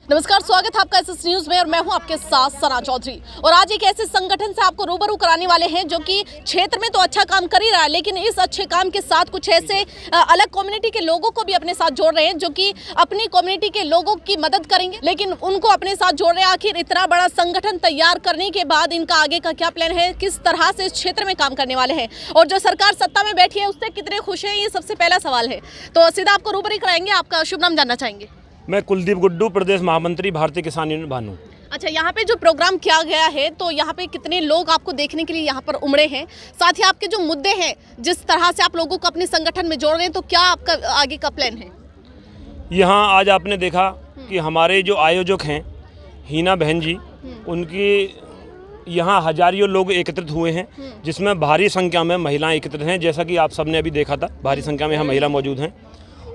नमस्कार, स्वागत है आपका एसएस न्यूज में और मैं हूं आपके साथ सना चौधरी। और आज एक ऐसे संगठन से आपको रूबरू कराने वाले हैं जो कि क्षेत्र में तो अच्छा काम कर ही रहा है, लेकिन इस अच्छे काम के साथ कुछ ऐसे अलग कम्युनिटी के लोगों को भी अपने साथ जोड़ रहे हैं जो कि अपनी कम्युनिटी के लोगों की मदद करेंगे, लेकिन उनको अपने साथ जोड़ रहे हैं। आखिर इतना बड़ा संगठन तैयार करने के बाद इनका आगे का क्या प्लान है, किस तरह से इस क्षेत्र में काम करने वाले हैं और जो सरकार सत्ता में बैठी है उससे कितने खुश हैं, ये सबसे पहला सवाल है। तो सीधा आपको रूबरू कराएंगे। आपका शुभ नाम जानना चाहेंगे? मैं कुलदीप गुड्डू, प्रदेश महामंत्री, भारतीय किसान यूनियन भानु। अच्छा, यहाँ पे जो प्रोग्राम किया गया है तो यहाँ पे कितने लोग आपको देखने के लिए यहाँ पर उमड़े हैं? साथ ही आपके जो मुद्दे हैं, जिस तरह से आप लोगों को अपने संगठन में जोड़ रहे हैं, तो क्या आपका आगे का प्लान है? यहाँ आज आपने देखा कि हमारे जो आयोजक हैं हीना बहन जी, उनकी यहाँ हजारियों लोग एकत्रित हुए हैं, जिसमें भारी संख्या में महिलाएं एकत्रित हैं। जैसा कि आप सबने अभी देखा था, भारी संख्या में यहाँ महिला मौजूद हैं।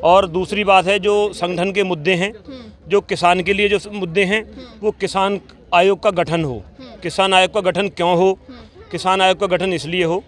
और दूसरी बात है, जो संगठन के मुद्दे हैं, जो किसान के लिए जो मुद्दे हैं, वो किसान आयोग का गठन हो। किसान आयोग का गठन क्यों हो? किसान आयोग का गठन इसलिए हो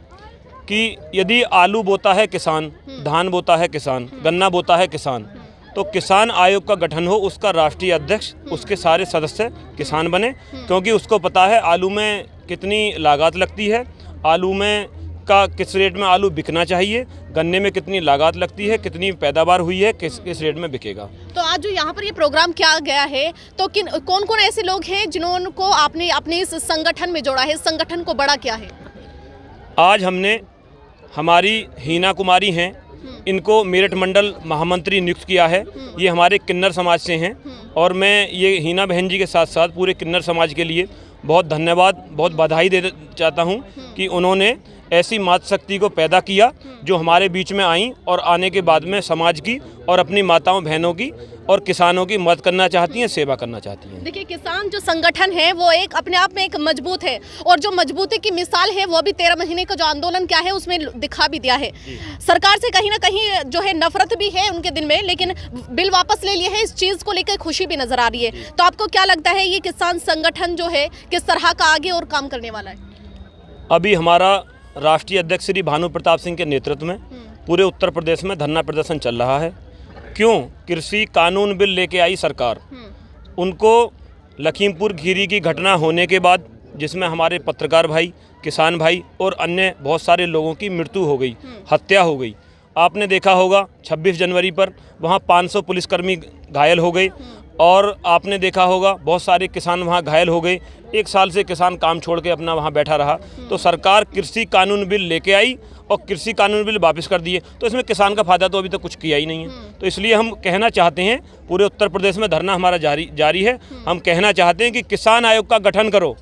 कि यदि आलू बोता है किसान, धान बोता है किसान, गन्ना बोता है किसान, तो किसान आयोग का गठन हो, उसका राष्ट्रीय अध्यक्ष, उसके सारे सदस्य किसान बने, क्योंकि उसको पता है आलू में कितनी लागत लगती है, आलू में का किस रेट में आलू बिकना चाहिए, गन्ने में कितनी लागत लगती है, कितनी पैदावार हुई है, किस रेट में बिकेगा। तो आज जो यहाँ पर ये प्रोग्राम किया गया है, तो कौन कौन ऐसे लोग हैं जिन्होंने आपने अपने इस संगठन में जोड़ा है, संगठन को बड़ा किया है? आज हमने हमारी हीना कुमारी हैं, इनको मेरठ मंडल महामंत्री नियुक्त किया है। ये हमारे किन्नर समाज से हैं और मैं ये हीना बहन जी के साथ साथ पूरे किन्नर समाज के लिए बहुत धन्यवाद, बहुत बधाई देना चाहता हूँ कि उन्होंने ऐसी मातृशक्ति को पैदा किया जो हमारे बीच में आई और आने के बाद में समाज की और अपनी माताओं बहनों की और किसानों की मदद करना चाहती हैं, सेवा करना चाहती हैं। देखिए, किसान जो संगठन है वो एक अपने आप में एक मजबूत है और जो मजबूती की मिसाल है वो भी 13 महीने का जो आंदोलन क्या है उसमें दिखा भी दिया है। सरकार से कहीं ना कहीं जो है नफरत भी है उनके दिल में, लेकिन बिल वापस ले लिए हैं, इस चीज़ को लेकर खुशी भी नजर आ रही है। तो आपको क्या लगता है ये किसान संगठन जो है किस तरह का आगे और काम करने वाला है? अभी हमारा राष्ट्रीय अध्यक्ष श्री भानु प्रताप सिंह के नेतृत्व में पूरे उत्तर प्रदेश में धरना प्रदर्शन चल रहा है। क्यों? कृषि कानून बिल लेके आई सरकार। उनको लखीमपुर खीरी की घटना होने के बाद, जिसमें हमारे पत्रकार भाई, किसान भाई और अन्य बहुत सारे लोगों की मृत्यु हो गई, हत्या हो गई। आपने देखा होगा 26 जनवरी पर वहाँ 500 पुलिसकर्मी घायल हो गए और आपने देखा होगा बहुत सारे किसान वहाँ घायल हो गए। 1 साल से किसान काम छोड़ के अपना वहाँ बैठा रहा। तो सरकार कृषि कानून बिल लेके आई और कृषि कानून बिल वापस कर दिए, तो इसमें किसान का फायदा तो अभी तक कुछ किया ही नहीं है। तो इसलिए हम कहना चाहते हैं, पूरे उत्तर प्रदेश में धरना हमारा जारी है। हम कहना चाहते हैं कि किसान आयोग का गठन करो,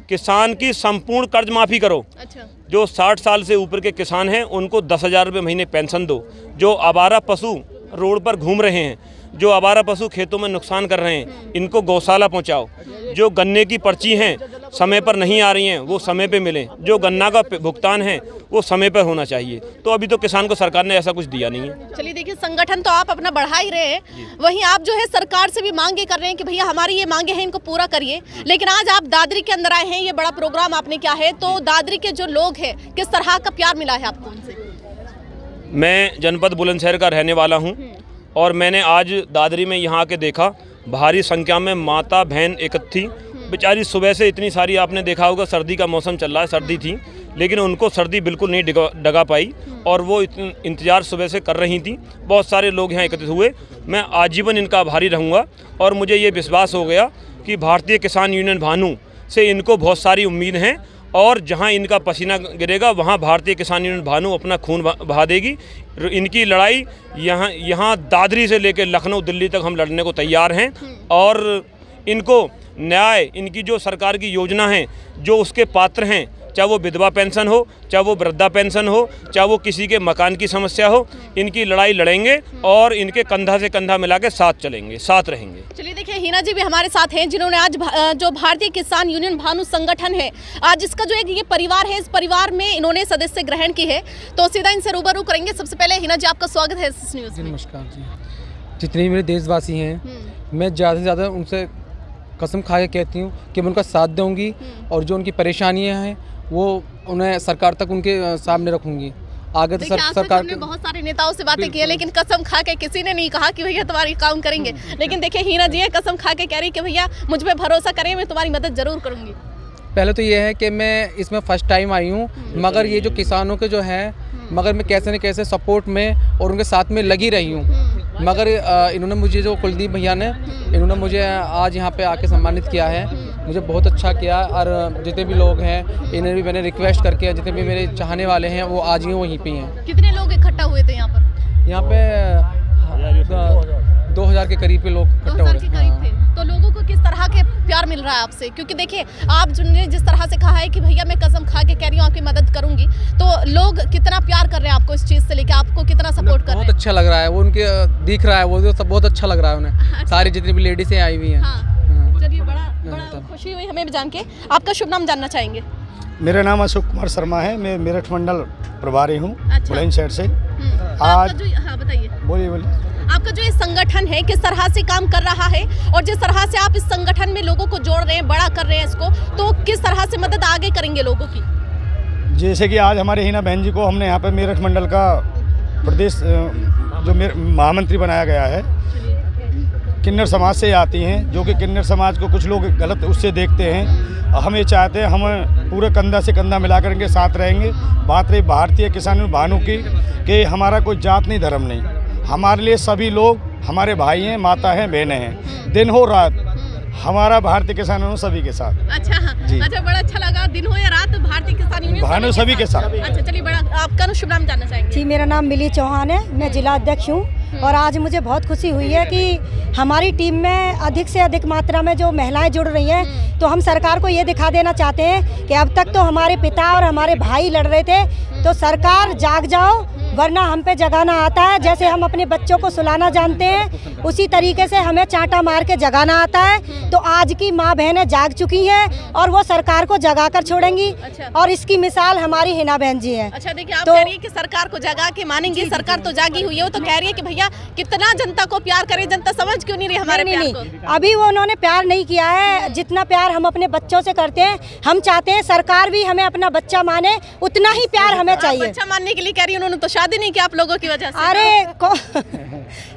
किसान की संपूर्ण कर्ज माफ़ी करो। अच्छा। जो 60 साल से ऊपर के किसान हैं उनको 10,000 रुपये महीने पेंशन दो। जो आवारा पशु रोड पर घूम रहे हैं, जो आवारा पशु खेतों में नुकसान कर रहे हैं, इनको गौशाला पहुंचाओ। जो गन्ने की पर्ची हैं समय पर नहीं आ रही हैं, वो समय पे मिलें। जो गन्ना का भुगतान है वो समय पर होना चाहिए। तो अभी तो किसान को सरकार ने ऐसा कुछ दिया नहीं है। चलिए, देखिए, संगठन तो आप अपना बढ़ा ही रहे हैं, वहीं आप जो है सरकार से भी मांगे कर रहे हैं कि भैया हमारी ये मांगे हैं, इनको पूरा करिए। लेकिन आज आप दादरी के अंदर आए हैं, ये बड़ा प्रोग्राम आपने किया है, तो दादरी के जो लोग हैं किस तरह का प्यार मिला है आपको उनसे? मैं जनपद बुलंदशहर का रहने वाला हूँ और मैंने आज दादरी में यहाँ के देखा, भारी संख्या में माता बहन एकत्र थी। बेचारी सुबह से इतनी सारी, आपने देखा होगा सर्दी का मौसम चल रहा है, सर्दी थी, लेकिन उनको सर्दी बिल्कुल नहीं डगा पाई और वो इंतज़ार सुबह से कर रही थी। बहुत सारे लोग यहाँ एकत्रित हुए। मैं आजीवन इनका आभारी रहूँगा और मुझे ये विश्वास हो गया कि भारतीय किसान यूनियन भानु से इनको बहुत सारी उम्मीद हैं और जहां इनका पसीना गिरेगा वहां भारतीय किसान यूनियन भानु अपना खून बहा देगी। इनकी लड़ाई यहाँ दादरी से लेकर लखनऊ, दिल्ली तक हम लड़ने को तैयार हैं और इनको न्याय, इनकी जो सरकार की योजना है, जो उसके पात्र हैं, चाहे वो विधवा पेंशन हो, चाहे वो वृद्धा पेंशन हो, चाहे वो किसी के मकान की समस्या हो, इनकी लड़ाई लड़ेंगे और इनके कंधा से कंधा मिला के साथ चलेंगे, साथ रहेंगे। चलिए, देखिए, हीना जी भी हमारे साथ हैं जिन्होंने आज जो भारतीय किसान यूनियन भानु संगठन है, आज इसका जो एक ये परिवार है, इस परिवार में इन्होंने सदस्य ग्रहण की है। तो सीधा इनसे रूबरू करेंगे। सबसे पहले हीना जी, आपका स्वागत है एसएस न्यूज में। नमस्कार जी। जितने मेरे देशवासी हैं, मैं ज़्यादा से ज़्यादा उनसे कसम खा के कहती हूँ कि मैं उनका साथ दूँगी और जो उनकी परेशानियाँ हैं वो उन्हें सरकार तक उनके सामने रखूँगी आगे तो देखिए, आज तक सरकार हमने बहुत सारे नेताओं से बातें की है, लेकिन कसम खा के किसी ने नहीं कहा कि भैया तुम्हारी काम करेंगे। लेकिन देखिए हीना जी है, कसम खा के कह रही कि भैया मुझ पे भरोसा करें, मैं तुम्हारी मदद जरूर करूंगी। पहले तो ये है कि मैं इसमें फर्स्ट टाइम आई हूँ, मगर ये जो किसानों के जो है, मगर मैं कैसे न कैसे सपोर्ट में और उनके साथ में लगी रही हूँ। मगर इन्होंने मुझे, जो कुलदीप भैया ने, इन्होंने मुझे आज यहाँ पे आके सम्मानित किया है, मुझे बहुत अच्छा किया। और जितने भी लोग हैं इन्हें भी मैंने रिक्वेस्ट करके, जितने भी मेरे चाहने वाले हैं वो आज ही वहीं पे हैं। कितने लोग इकट्ठा हुए थे यहाँ पर? यहाँ पे 2000 के करीब के लोग इकट्ठा हो 2000 के करीब थे। तो लोगों को किस तरह के प्यार मिल रहा है आपसे? क्योंकि देखिए, आप जिन्होंने जिस तरह से कहा है कि भैया मैं कसम खा के कह रही हूँ आपकी मदद करूंगी, तो लोग कितना प्यार कर रहे हैं आपको, इस चीज़ से लेके आपको कितना सपोर्ट कर रहे हैं? बहुत अच्छा लग रहा है, वो उनके दिख रहा है, वो जो सब बहुत अच्छा लग रहा है उन्हें। सारी जितनी भी लेडीज़ें आई हुई हैं। चलिए, बड़ा खुशी हुई हमें भी जान के। आपका शुभ नाम जानना चाहेंगे? मेरा नाम अशोक कुमार शर्मा है, मैं मेरठ मंडल प्रभारी हूँ, अच्छा। बुलंदशहर से। आज बताइए, बोलिए। आपका जो ये संगठन है किस तरह से काम कर रहा है, और जिस तरह से आप इस संगठन में लोगों को जोड़ रहे हैं, बड़ा कर रहे हैं इसको, तो किस तरह से मदद आगे करेंगे लोगों की? जैसे कि आज हमारे हीना बहन जी को हमने यहाँ पे मेरठ मंडल का प्रदेश जो महामंत्री बनाया गया है, किन्नर समाज से आती हैं, जो कि किन्नर समाज को कुछ लोग गलत उससे देखते हैं। हम ये चाहते हैं हम पूरे कंधा से कंधा मिला कर के साथ रहेंगे। बात रही भारतीय किसान भानु की, कि हमारा कोई जात नहीं, धर्म नहीं, हमारे लिए सभी लोग हमारे भाई हैं, माता हैं, बहनें हैं। दिन हो रात हमारा भारतीय किसान यूनियन सभी के साथ। अच्छा जी। अच्छा, बड़ा अच्छा लगा। दिन हो या रात भारतीय किसान यूनियन भानु सभी के साथ। अच्छा, चलिए, बड़ा आपका शुभ नाम जानना चाहेंगे? जी, मेरा नाम मिली चौहान है, मैं जिला अध्यक्ष हूँ। और आज मुझे बहुत खुशी हुई है कि हमारी टीम में अधिक से अधिक मात्रा में जो महिलाएं जुड़ रही हैं। तो हम सरकार को ये दिखा देना चाहते हैं कि अब तक तो हमारे पिता और हमारे भाई लड़ रहे थे, तो सरकार जाग जाओ, वरना हम पे जगाना आता है। जैसे हम अपने बच्चों को सुलाना जानते हैं, उसी तरीके से हमें चांटा मार के जगाना आता है। तो आज की माँ बहनें जाग चुकी हैं और वो सरकार को जगा कर छोड़ेंगी। अच्छा। और इसकी मिसाल हमारी हिना बहन जी हैं। अच्छा, देखिए, आप तो कह रही है कि सरकार को जगा के मानेंगी। सरकार तो जागी हुई है, वो तो कह रही है कि भैया कितना जनता को प्यार करे, जनता समझ क्यों नहीं रही हमारे प्यार को? अभी वो उन्होंने प्यार नहीं किया है जितना प्यार हम अपने बच्चों से करते हैं। हम चाहते हैं सरकार भी हमें अपना बच्चा माने, उतना ही प्यार हमें चाहिए। बच्चा मानने के लिए कह रही है, उन्होंने तो शादी नहीं की आप लोगों की वजह से। अरे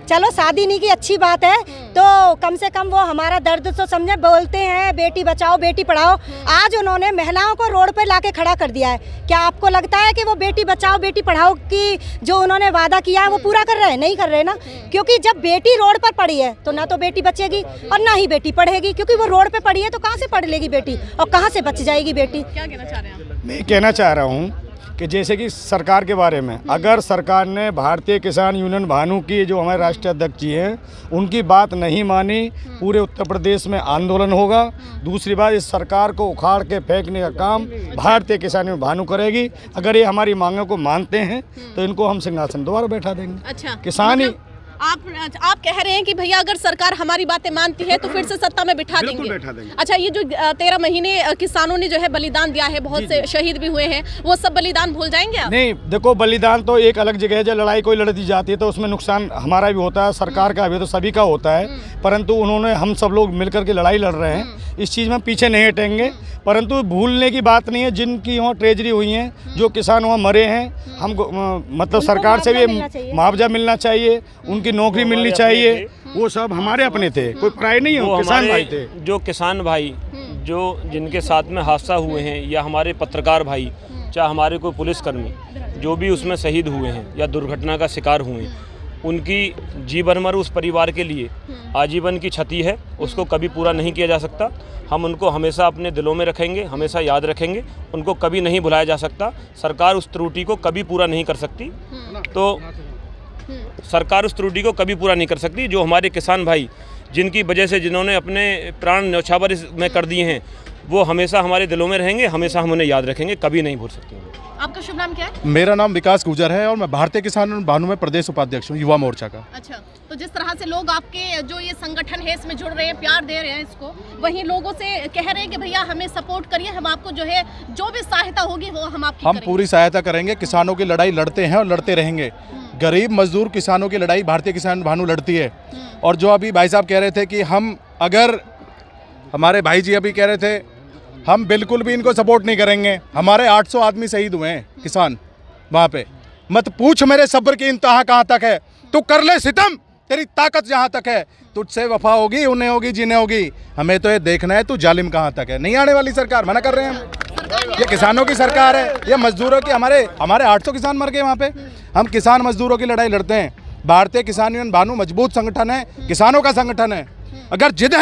चलो, शादी नहीं की अच्छी बात है, तो कम से कम वो हमारा दर्द तो समझे। बोलते हैं बेटी बचाओ बेटी पढ़ाओ, आज उन्होंने महिलाओं को रोड पर लाके खड़ा कर दिया है। क्या आपको लगता है कि वो बेटी बचाओ बेटी पढ़ाओ की जो उन्होंने वादा किया है वो पूरा कर रहे हैं? नहीं कर रहे ना, क्योंकि जब बेटी रोड पर पड़ी है तो ना तो बेटी बचेगी और ना ही बेटी पढ़ेगी, क्योंकि वो रोड पे पड़ी है तो कहाँ से पढ़ लेगी बेटी और कहाँ से बच जाएगी बेटी? क्या कहना चाह रहे हैं आप? मैं कहना चाह रहा हूँ कि जैसे कि सरकार के बारे में, अगर सरकार ने भारतीय किसान यूनियन भानु की जो हमारे राष्ट्रीय अध्यक्ष जी हैं उनकी बात नहीं मानी, पूरे उत्तर प्रदेश में आंदोलन होगा। दूसरी बात, इस सरकार को उखाड़ के फेंकने का काम भारतीय किसान यूनियन भानु करेगी। अगर ये हमारी मांगों को मानते हैं तो इनको हम सिंहासन दोबारा बैठा देंगे। अच्छा, किसान ही आप कह रहे हैं कि भैया अगर सरकार हमारी बातें मानती है तो फिर से सत्ता में बिठा बिल्कुल देंगे। बैठा देंगे। अच्छा, ये जो 13 महीने किसानों ने जो है बलिदान दिया है, बहुत से शहीद भी हुए हैं, वो सब बलिदान भूल जाएंगे आप? नहीं, देखो, बलिदान तो एक अलग जगह है। जब लड़ाई कोई लड़ दी जाती है तो उसमें नुकसान हमारा भी होता है, सरकार का भी, तो सभी का होता है। परंतु उन्होंने, हम सब लोग मिलकर के लड़ाई लड़ रहे हैं, इस चीज़ में पीछे नहीं हटेंगे। परंतु भूलने की बात नहीं है, जिनकी वहाँ ट्रेजरी हुई हैं, जो किसान वहाँ मरे हैं, हमको मतलब सरकार से भी मुआवजा मिलना चाहिए, उनकी नौकरी मिलनी चाहिए। वो सब हमारे अपने थे, कोई पराये नहीं हो, किसान भाई थे। जो किसान भाई जो जिनके साथ में हादसा हुए हैं, या हमारे पत्रकार भाई, चाहे हमारे कोई पुलिसकर्मी जो भी उसमें शहीद हुए हैं या दुर्घटना का शिकार हुए हैं, उनकी जीवन भर उस परिवार के लिए आजीवन की क्षति है, उसको कभी पूरा नहीं किया जा सकता। हम उनको हमेशा अपने दिलों में रखेंगे, हमेशा याद रखेंगे, उनको कभी नहीं भुलाया जा सकता। सरकार उस त्रुटि को कभी पूरा नहीं कर सकती, तो सरकार उस त्रुटि को कभी पूरा नहीं कर सकती। जो हमारे किसान भाई जिनकी वजह से, जिन्होंने अपने प्राण न्यौछावर इसमें कर दिए हैं, वो हमेशा हमारे दिलों में रहेंगे, हमेशा हम उन्हें याद रखेंगे, कभी नहीं भूल सकते। आपका शुभ नाम क्या है? मेरा नाम विकास गुर्जर है और मैं भारतीय किसान भानु में प्रदेश उपाध्यक्ष हूँ, युवा मोर्चा का। अच्छा, तो जिस तरह से लोग आपके जो ये संगठन है इसमें जुड़ रहे हैं, प्यार दे रहे हैं इसको, वहीं लोगों से कह रहे हैं कि भैया हमें सपोर्ट करिए, हम आपको जो है जो भी सहायता होगी वो हम आपकी करेंगे। पूरी सहायता करेंगे। किसानों की लड़ाई लड़ते हैं और लड़ते रहेंगे। गरीब मजदूर किसानों की लड़ाई भारतीय किसान भानु लड़ती है। और जो अभी भाई साहब कह रहे थे कि हम, अगर हमारे भाई जी अभी कह रहे थे, हम बिल्कुल भी इनको सपोर्ट नहीं करेंगे। हमारे 800 आदमी शहीद हुए हैं किसान वहाँ पे, मत पूछ मेरे सब्र की इंतहा कहाँ तक है, तू कर ले सितम तेरी ताकत जहाँ तक है, तुझसे वफा होगी उन्हें होगी जिन्हें होगी, हमें तो ये देखना है तू जालिम कहाँ तक है। नहीं आने वाली सरकार, मना कर रहे हैं हम। ये किसानों की सरकार है, ये मजदूरों की, हमारे 800 किसान मर गए वहाँ पे। हम किसान मजदूरों की लड़ाई लड़ते हैं। भारतीय किसान यूनियन भानु मजबूत संगठन है, किसानों का संगठन है। अगर जिद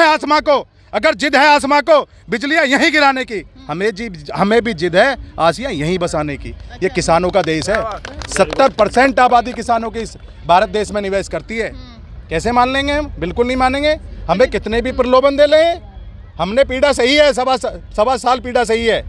है आसमां को बिजलियां यहीं गिराने की, हमें भी जिद है आसियां यहीं बसाने की। ये किसानों का देश है। 70% आबादी किसानों की इस भारत देश में निवेश करती है। कैसे मान लेंगे हम? बिल्कुल नहीं मानेंगे। हमें कितने भी प्रलोभन दे लें, हमने पीड़ा सही है, सवा साल पीड़ा सही है,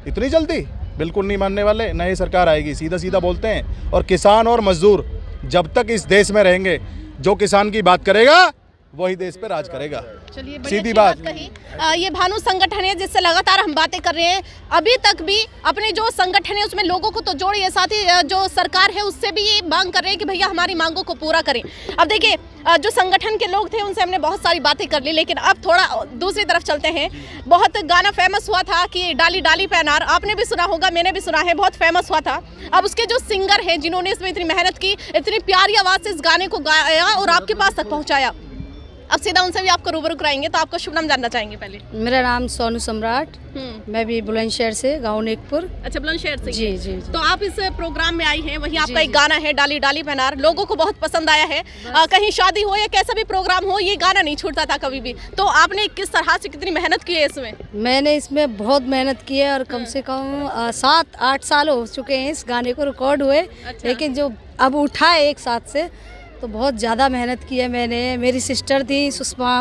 इतनी जल्दी बिल्कुल नहीं मानने वाले। नई सरकार आएगी, सीधा सीधा बोलते हैं। और किसान और मजदूर जब तक इस देश में रहेंगे, जो किसान की बात करेगा वही देश पे राज करेगा। चलिए, बड़ी सीधी अच्छी बात कही। ये भानु संगठन है जिससे लगातार हम बातें कर रहे हैं। अभी तक भी अपने जो संगठन है उसमें लोगों को तो जोड़िए, साथ ही जो सरकार है उससे भी ये मांग कर रहे हैं कि भैया हमारी मांगों को पूरा करें। अब देखिए, जो संगठन के लोग थे उनसे हमने बहुत सारी बातें कर ली, लेकिन अब थोड़ा दूसरी तरफ चलते हैं। बहुत गाना फेमस हुआ था कि डाली डाली पे अनार, आपने भी सुना होगा, मैंने भी सुना है, बहुत फेमस हुआ था। अब उसके जो सिंगर हैं जिन्होंने इसमें इतनी मेहनत की, इतनी प्यारी आवाज़ से इस गाने को गाया और आपके पास तक पहुँचाया, अब सीधा उनसे भी आपको रूबरू कराएंगे। तो आपका शुभ नाम जानना चाहेंगे पहले। मेरा नाम सोनू सम्राट, मैं भी बुलंदशहर से, गाँव नेकपुर। अच्छा, बुलंदशहर से। जी जी। तो आप इस प्रोग्राम में आई हैं, वहीं आपका एक गाना है डाली डाली पे अनार, लोगों को बहुत पसंद आया है। कहीं शादी हो या कैसा भी प्रोग्राम हो, ये गाना नहीं छूटता था कभी भी। तो आपने किस तरह से कितनी मेहनत की है इसमें? मैंने इसमें बहुत मेहनत की है और कम से कम 7-8 साल हो चुके हैं इस गाने को रिकॉर्ड हुए। अच्छा। लेकिन जो अब उठा है एक साथ से, तो बहुत ज़्यादा मेहनत की है मैंने। मेरी सिस्टर थी सुषमा,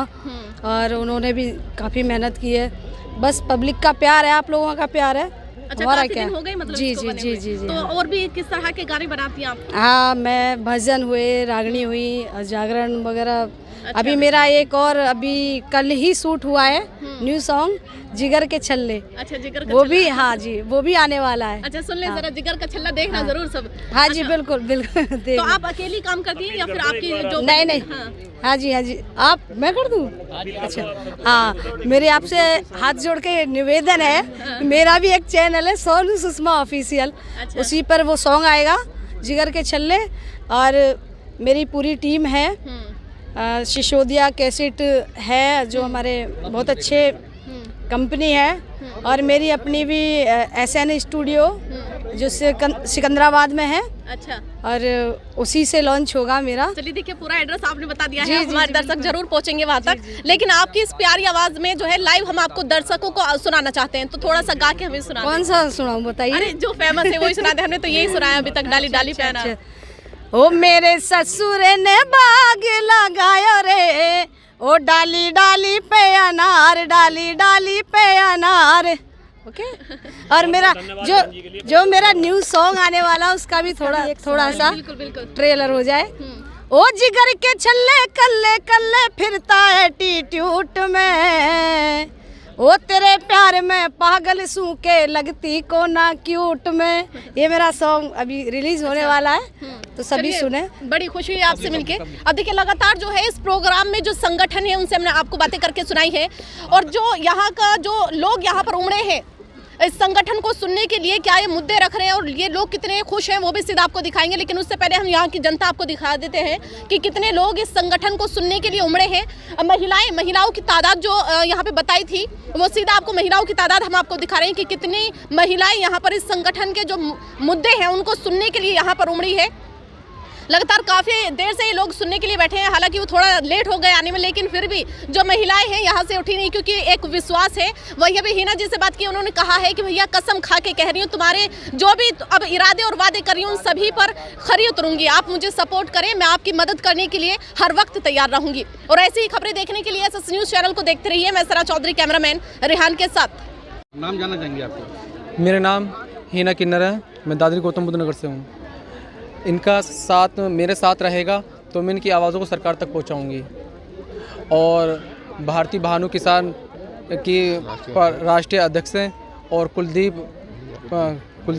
और उन्होंने भी काफ़ी मेहनत की है। बस पब्लिक का प्यार है, आप लोगों का प्यार है। अच्छा, हमारा काफी क्या दिन हो गए मतलब जी इसको जी बने जी हुए। जी जी। तो और भी किस तरह के गाने बनाती हैं आप? हाँ, मैं भजन हुए, रागनी हुई, जागरण वगैरह। अभी मेरा एक और अभी कल ही शूट हुआ है न्यू सॉन्ग, जिगर के छल्ले। अच्छा, जिगर का वो छल्ला। भी, हाँ जी, वो भी आने वाला है। अच्छा, सुन ले जरा, जिगर का छल्ला देखना जरूर सब। हाँ जी, बिल्कुल बिल्कुल। तो आप अकेली काम करती हैं या फिर आपकी जो? नहीं। हाँ जी हाँ जी, आप, मैं कर दूँ? अच्छा, हाँ, मेरे आपसे हाथ जोड़ के निवेदन है, मेरा भी एक चैनल है सोनू सुषमा ऑफिशियल, उसी पर वो सॉन्ग आएगा जिगर के छल्ले। और मेरी पूरी टीम है, सिसोदिया कैसेट है जो हमारे बहुत अच्छे कंपनी है, और मेरी अपनी भी SN स्टूडियो जो सिकंदराबाद में है। अच्छा, और उसी से लॉन्च होगा मेरा। चलिए, देखिए पूरा एड्रेस आपने बता दिया जी, है, जी, हमारे जी, दर्शक जरूर पहुंचेंगे वहां तक। लेकिन आपकी इस प्यारी आवाज में जो है लाइव हम आपको दर्शकों को सुनाना चाहते हैं, तो थोड़ा सा गा के हमें सुना। कौन सा सुनाऊं बताइए? अरे जो फेमस है वही सुना दे, हमने तो यही सुनाया अभी तक, डाली डाली पे अनार। ओ मेरे ससुर ने बाग लगायो रे, ओ डाली डाली पे अनार, डाली डाली पे अनार। ओके। और मेरा जो मेरा न्यू सॉन्ग आने वाला उसका भी थोड़ा सा ट्रेलर हो जाए। ओ जिगर के छल्ले कल्ले कल्ले फिरता है टीट्यूट में, ओ तेरे प्यार में पागल सूखे लगती को ना क्यूट में। ये मेरा सॉन्ग अभी रिलीज होने वाला है, तो सभी सुने। बड़ी खुशी हुई आपसे मिलके। अब देखिए, लगातार जो है इस प्रोग्राम में जो संगठन है उनसे हमने आपको बातें करके सुनाई है, और जो यहाँ का जो लोग यहाँ पर उमड़े हैं इस संगठन को सुनने के लिए, क्या ये मुद्दे रख रहे हैं और ये लोग कितने खुश हैं, वो भी सीधा आपको दिखाएंगे। लेकिन उससे पहले हम यहाँ की जनता आपको दिखा देते हैं कि कितने लोग इस संगठन को सुनने के लिए उमड़े हैं। महिलाओं की तादाद जो यहाँ पे बताई थी, वो सीधा आपको महिलाओं की तादाद हम आपको दिखा रहे हैं कि कितनी महिलाएं यहाँ पर इस संगठन के जो मुद्दे हैं उनको सुनने के लिए यहाँ पर उमड़ी है। लगातार काफ़ी देर से ये लोग सुनने के लिए बैठे हैं, हालांकि वो थोड़ा लेट हो गए आने में, लेकिन फिर भी जो महिलाएं हैं यहाँ से उठी नहीं, क्योंकि एक विश्वास है। वही अभी हिना जी से बात की, उन्होंने कहा है कि भैया कसम खा के कह रही हूँ, तुम्हारे जो भी अब इरादे और वादे कर रही हूँ उन सभी पर खरी उतरूंगी। आप मुझे सपोर्ट करें, मैं आपकी मदद करने के लिए हर वक्त तैयार रहूंगी। और ऐसी ही खबरें देखने के लिए SS न्यूज़ चैनल को देखते रहिए। मैं सरा चौधरी, कैमरामैन रेहान के साथ। नाम जानना चाहेंगे आपको? मेरा नाम हिना किन्नर है, मैं दादरी गौतम बुद्ध नगर से हूँ। इनका साथ मेरे साथ रहेगा तो मैं इनकी आवाज़ों को सरकार तक पहुँचाऊँगी। और भारतीय भानु किसान की राष्ट्रीय अध्यक्ष हैं और कुलदीप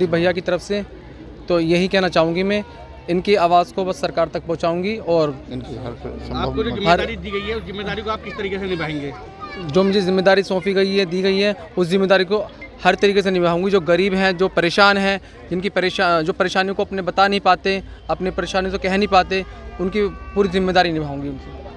भैया की तरफ से तो यही कहना चाहूँगी, मैं इनकी आवाज़ को बस सरकार तक पहुँचाऊँगी। और आपको जो जिम्मेदारी दी गई है उस जिम्मेदारी को आप किस तरीके से निभाएंगे? जो मुझे जिम्मेदारी सौंपी गई है, दी गई है, उस जिम्मेदारी को हर तरीके से निभाऊंगी। जो गरीब हैं, जो परेशान हैं, जिनकी जो परेशानियों को अपने बता नहीं पाते, अपनी परेशानी तो कह नहीं पाते, उनकी पूरी जिम्मेदारी निभाऊंगी उनसे।